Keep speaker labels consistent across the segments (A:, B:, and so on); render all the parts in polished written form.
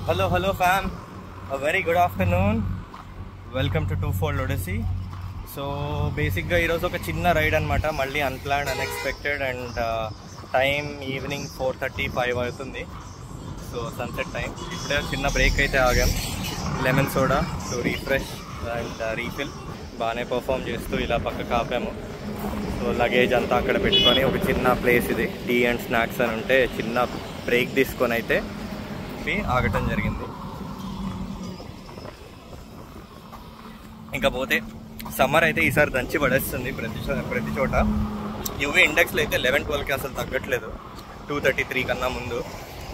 A: Hello fam, a very good afternoon. Welcome to Twofold Odyssey. So basically ఈరోజు ఒక చిన్న ride అనమాట, మళ్ళీ unplanned unexpected and time evening 4:35 అవుతుంది. So sunset time. ఇప్పుడే చిన్న బ్రేక్ అయితే ఆగాం, lemon soda to refresh and refill. బాగానే పర్ఫామ్ చేస్తూ ఇలా పక్కకు ఆపాము. సో లగేజ్ అంతా అక్కడ పెట్టుకొని ఒక చిన్న ప్లేస్, ఇది టీ అండ్ స్నాక్స్ అని ఉంటే చిన్న బ్రేక్ తీసుకొని అయితే ఆగటం జరిగింది. ఇంకా పోతే సమ్మర్ అయితే ఈసారి దంచి పడేస్తుంది ప్రతి చోట. యూవీ ఇండెక్స్లో అయితే 11-12కి అసలు తగ్గట్లేదు, 233 కన్నా ముందు.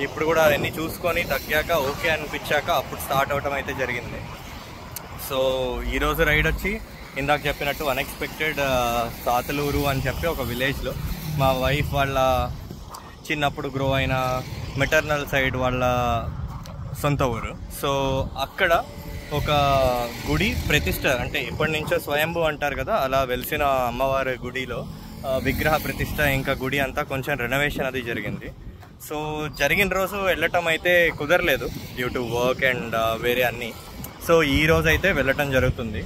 A: ఇప్పుడు కూడా అవన్నీ చూసుకొని తగ్గాక ఓకే అనిపించాక అప్పుడు స్టార్ట్ అవటం అయితే జరిగింది. సో ఈరోజు రైడ్ వచ్చి ఇందాక చెప్పినట్టు అన్ఎక్స్పెక్టెడ్ సాతలూరు అని చెప్పి ఒక విలేజ్లో మా వైఫ్ వాళ్ళ చిన్నప్పుడు గ్రో అయిన మెటర్నల్ సైడ్ వాళ్ళ సొంత ఊరు. సో అక్కడ ఒక గుడి ప్రతిష్ట, అంటే ఎప్పటి నుంచో స్వయంభూ అంటారు కదా, అలా వెలిసిన అమ్మవారి గుడిలో విగ్రహ ప్రతిష్ట, ఇంకా గుడి అంతా కొంచెం రెనోవేషన్ అది జరిగింది. సో జరిగిన రోజు వెళ్ళటం అయితే కుదరలేదు డ్యూ టు వర్క్ అండ్ వేరే అన్నీ. సో ఈ రోజు అయితే వెళ్ళటం జరుగుతుంది.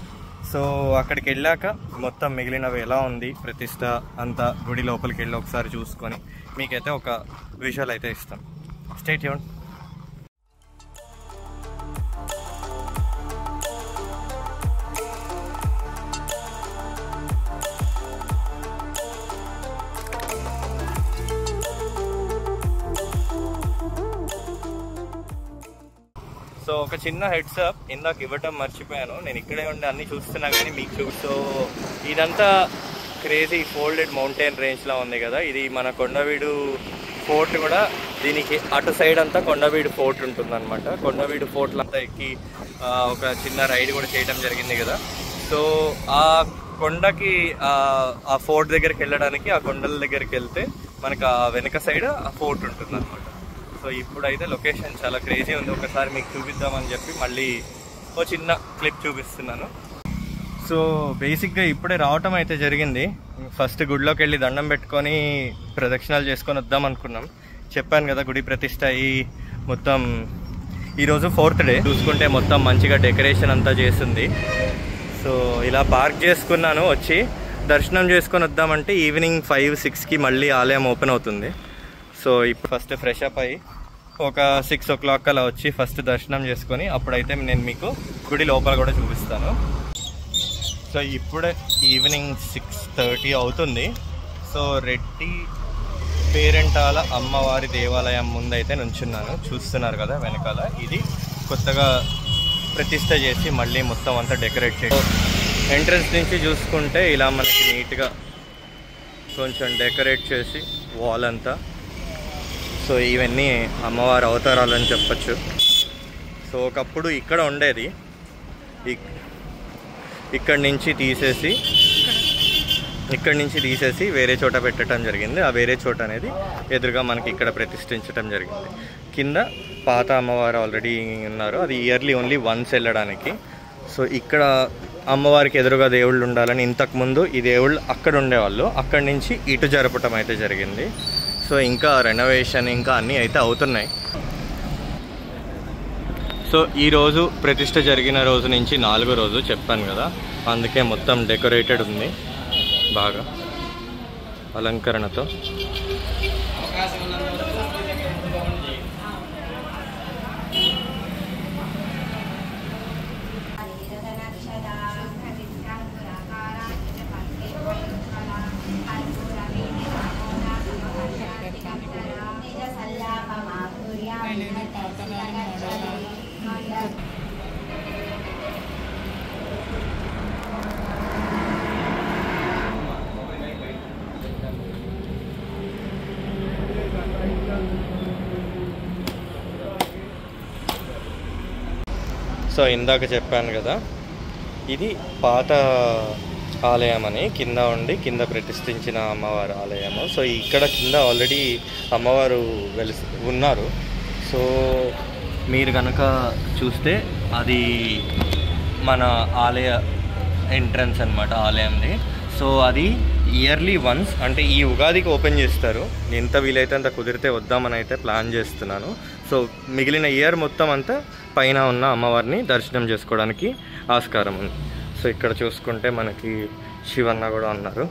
A: సో అక్కడికి వెళ్ళాక మొత్తం మిగిలినవి ఎలా ఉంది ప్రతిష్ట అంతా గుడి లోపలికి వెళ్ళి ఒకసారి చూసుకొని మీకైతే ఒక విజువల్ అయితే ఇస్తాం. Stay tune. సో ఒక చిన్న హెడ్స్ అప్, ఇందాక ఇవ్వటం మర్చిపోయాను. నేను ఇక్కడే ఉండి అన్నీ చూస్తున్నా కానీ మీకు సో ఇదంతా క్రేజీ ఫోల్డెడ్ మౌంటైన్ రేంజ్లా ఉంది కదా, ఇది మన కొండవీడు ఫోర్ట్ కూడా. దీనికి అటు సైడ్ అంతా కొండవీడు ఫోర్ట్ ఉంటుందన్నమాట. కొండవీడు ఫోర్ట్లో అంతా ఎక్కి ఒక చిన్న రైడ్ కూడా చేయడం జరిగింది కదా. సో ఆ కొండకి ఆ ఫోర్ట్ దగ్గరికి వెళ్ళడానికి, ఆ కొండల దగ్గరికి వెళ్తే మనకు ఆ వెనక సైడ్ ఆ ఫోర్ట్ ఉంటుందన్నమాట. సో ఇప్పుడైతే లొకేషన్ చాలా క్రేజీ ఉంది, ఒకసారి మీకు చూపిద్దామని చెప్పి మళ్ళీ ఓ చిన్న క్లిప్ చూపిస్తున్నాను. సో బేసిక్గా ఇప్పుడే రావటం అయితే జరిగింది. ఫస్ట్ గుడిలోకి వెళ్ళి దండం పెట్టుకొని ప్రదక్షిణాలు చేసుకొని వద్దాం అనుకున్నాం. చెప్పాను కదా గుడి ప్రతిష్ట అయ్యి మొత్తం ఈరోజు 4th డే. చూసుకుంటే మొత్తం మంచిగా డెకరేషన్ అంతా చేస్తుంది. సో ఇలా పార్క్ చేసుకున్నాను, వచ్చి దర్శనం చేసుకొని వద్దామంటే ఈవినింగ్ 5-6కి మళ్ళీ ఆలయం ఓపెన్ అవుతుంది. సో ఇప్పుడు ఫస్ట్ ఫ్రెష్ అప్ అయ్యి ఒక 6 o'clock అలా వచ్చి ఫస్ట్ దర్శనం చేసుకొని అప్పుడైతే నేను మీకు గుడి లోపల కూడా చూపిస్తాను. సో ఇప్పుడే ఈవినింగ్ 6:30 అవుతుంది. సో రెడ్డి పేరెంటాల అమ్మవారి దేవాలయం ముందైతే నుంచున్నాను, చూస్తున్నారు కదా వెనకాల. ఇది కొత్తగా ప్రతిష్ట చేసి మళ్ళీ మొత్తం అంతా డెకరేట్ చేసి, ఎంట్రన్స్ నుంచి చూసుకుంటే ఇలా మనకి నీట్గా కొంచెం డెకరేట్ చేసి వాల్ అంతా. సో ఇవన్నీ అమ్మవారి అవతారాలని చెప్పచ్చు. సో ఒకప్పుడు ఇక్కడ ఉండేది, ఇక్కడి నుంచి తీసేసి వేరే చోట పెట్టడం జరిగింది. ఆ వేరే చోట అనేది ఎదురుగా మనకి ఇక్కడ ప్రతిష్ఠించడం జరిగింది. కింద పాత అమ్మవారు ఆల్రెడీ ఉన్నారు, అది ఇయర్లీ ఓన్లీ వన్స్ వెళ్ళడానికి. సో ఇక్కడ అమ్మవారికి ఎదురుగా దేవుళ్ళు ఉండాలని ఇంతకుముందు ఈ దేవుళ్ళు అక్కడ ఉండేవాళ్ళు, అక్కడి నుంచి ఇటు జరపటం అయితే జరిగింది. సో ఇంకా రెనోవేషన్ ఇంకా అన్నీ అయితే అవుతున్నాయి. సో ఈరోజు ప్రతిష్ట జరిగిన రోజు నుంచి 4వ రోజు చెప్పాను కదా, అందుకే మొత్తం డెకరేటెడ్ ఉంది బాగా అలంకరణతో. సో ఇందాక చెప్పాను కదా, ఇది పాత ఆలయం అని, కింద ప్రతిష్ఠించిన అమ్మవారి ఆలయము. సో ఇక్కడ కింద ఆల్రెడీ అమ్మవారు ఉన్నారు. సో మీరు కనుక చూస్తే అది మన ఆలయ ఎంట్రన్స్ అన్నమాట ఆలయంది. సో అది ఇయర్లీ వన్స్, అంటే ఈ ఉగాదికి ఓపెన్ చేస్తారు. ఎంత వీలైతే అంత కుదిరితే వద్దామని అయితే ప్లాన్ చేస్తున్నాను. సో మిగిలిన ఇయర్ మొత్తం అంతా పైన ఉన్న అమ్మవారిని దర్శనం చేసుకోవడానికి ఆస్కారం ఉంది. సో ఇక్కడ చూసుకుంటే మనకి శివన్న కూడా ఉన్నారు.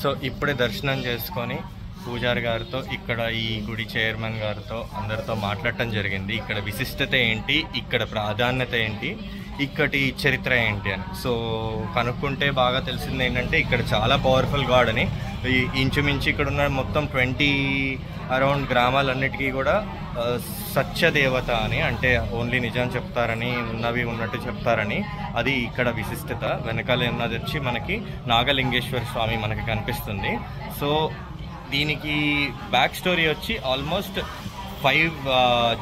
A: సో ఇప్పుడే దర్శనం చేసుకొని పూజారి గారితో, ఇక్కడ ఈ గుడి చైర్మన్ గారితో అందరితో మాట్లాడటం జరిగింది. ఇక్కడ విశిష్టత ఏంటి, ఇక్కడ ప్రాధాన్యత ఏంటి, ఇక్కడి చరిత్ర ఏంటి అని. సో కనుక్కుంటే బాగా తెలిసింది ఏంటంటే ఇక్కడ చాలా పవర్ఫుల్ గాడ్ అని. ఇంచుమించు ఇక్కడ ఉన్న మొత్తం 20 అరౌండ్ గ్రామాలన్నిటికీ కూడా సత్యదేవత అని, అంటే ఓన్లీ నిజం చెప్తారని, ఉన్నవి ఉన్నట్టు చెప్తారని, అది ఇక్కడ విశిష్టత. వెనకాల ఉన్నది వచ్చి మనకి నాగలింగేశ్వర స్వామి మనకి కనిపిస్తుంది. సో దీనికి బ్యాక్ స్టోరీ వచ్చి ఆల్మోస్ట్ 5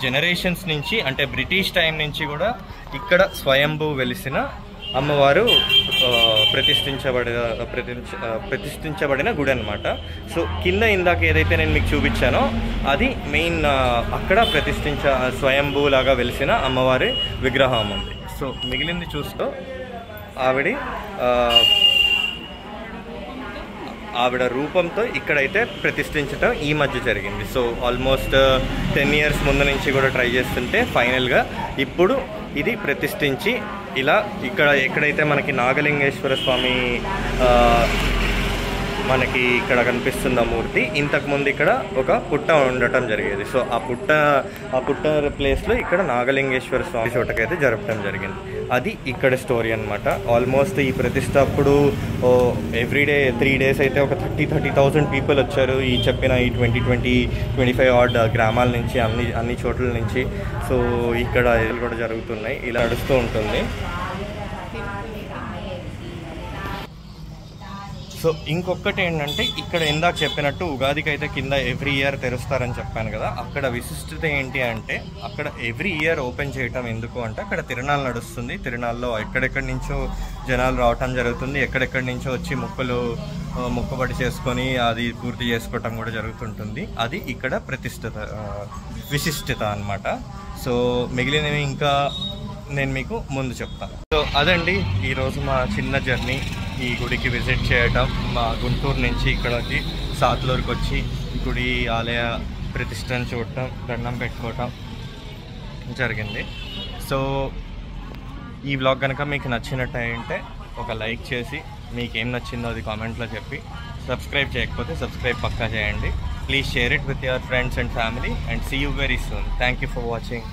A: జనరేషన్స్ నుంచి, అంటే బ్రిటిష్ టైం నుంచి కూడా ఇక్కడ స్వయంభూ వెలిసిన అమ్మవారు ప్రతిష్ఠించబడిన గుడి అనమాట. సో కింద ఇందాక ఏదైతే నేను మీకు చూపించానో అది మెయిన్, అక్కడ స్వయంభూ లాగా వెలిసిన అమ్మవారి విగ్రహం ఉంది. సో మిగిలింది చూస్తూ ఆవిడ రూపంతో ఇక్కడైతే ప్రతిష్ఠించడం ఈ మధ్య జరిగింది. సో ఆల్మోస్ట్ 10 years ముందు నుంచి కూడా ట్రై చేస్తుంటే ఫైనల్గా ఇప్పుడు ఇది ప్రతిష్ఠించి ఇలా ఎక్కడైతే మనకి నాగలింగేశ్వర స్వామి మనకి ఇక్కడ కనిపిస్తున్న మూర్తి, ఇంతకుముందు ఇక్కడ ఒక పుట్ట ఉండటం జరిగేది. సో ఆ పుట్ట ప్లేస్లో ఇక్కడ నాగలింగేశ్వర స్వామి చోటకైతే జరపడం జరిగింది. అది ఇక్కడ స్టోరీ అనమాట. ఆల్మోస్ట్ ఈ ప్రతిష్ట అప్పుడు ఎవ్రీడే 3 days అయితే ఒక 30,000 పీపుల్ వచ్చారు. ఈ చెప్పిన ఈ 25 odd గ్రామాల నుంచి, అన్ని చోట్ల నుంచి. సో ఇక్కడ కూడా జరుగుతున్నాయి, ఇలా నడుస్తూ ఉంటుంది. సో ఇంకొకటి ఏంటంటే ఇక్కడ ఇందాక చెప్పినట్టు ఉగాదికి అయితే కింద ఎవ్రీ ఇయర్ తెరుస్తారని చెప్పాను కదా. అక్కడ విశిష్టత ఏంటి అంటే అక్కడ ఎవ్రీ ఇయర్ ఓపెన్ చేయటం ఎందుకు అంటే అక్కడ తిరునాళ్ళు నడుస్తుంది. తిరునాళ్ళలో ఎక్కడెక్కడి నుంచో జనాలు రావటం జరుగుతుంది. ఎక్కడెక్కడి నుంచో వచ్చి మొక్కుబడి చేసుకొని అది పూర్తి చేసుకోవటం కూడా జరుగుతుంటుంది. అది ఇక్కడ విశిష్టత అన్నమాట. సో మిగిలినవి ఇంకా నేను మీకు ముందు చెప్తాను. సో అదండి ఈరోజు మా చిన్న జర్నీ, ఈ గుడికి విజిట్ చేయటం. మా గుంటూరు నుంచి ఇక్కడికి సాత్లూరుకి వచ్చి గుడి ఆలయ ప్రతిష్టను చూడటం, దండం పెట్టుకోవటం జరిగింది. సో ఈ వ్లాగ్ కనుక మీకు నచ్చినట్టు అంటే ఒక లైక్ చేసి మీకేం నచ్చిందో అది కామెంట్లో చెప్పి, సబ్స్క్రైబ్ చేయకపోతే సబ్స్క్రైబ్ పక్కా చేయండి. Please share it with your friends and family and see you very soon. Thank you for watching.